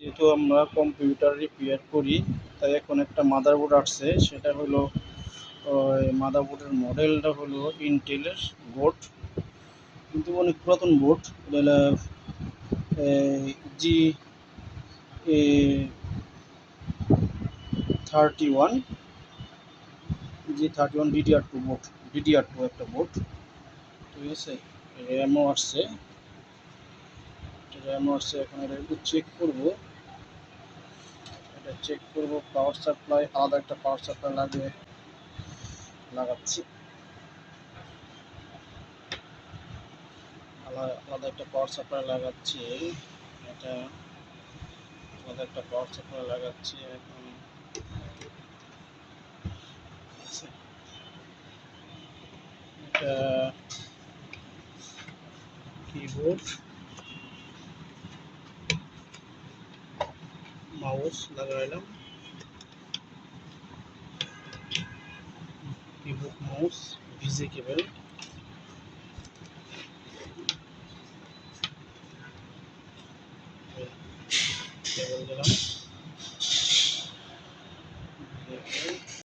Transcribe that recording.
যেহেতু আমরা computer repair করি, তাই এখন একটা মাদারবোর্ড আসছে। সেটা হলো মাদারবোর্ডের মডেলটা হলো ইন্টেলের বোর্ড, কিন্তু অনেক পুরাতন বোর্ড। এটা জি 31 G31 DDR2 বোর্ড, DDR2 একটা বোর্ড। ঠিক আছে, র্যামও আসছে এখন এটা একটু চেক করবো। পাওয়ার সাপ্লাই, আলাদা একটা পাওয়ার সাপ্লাই লাগাচ্ছি। আলাদা একটা পাওয়ার সাপ্লাই লাগাচ্ছি এটা আলাদা একটা পাওয়ার সাপ্লাই লাগাচ্ছি এখন। এটা কিবোর্ড, মাউস লাগাইলাম, কিবোর্ড মাউস ভিজে কেবল দিলাম।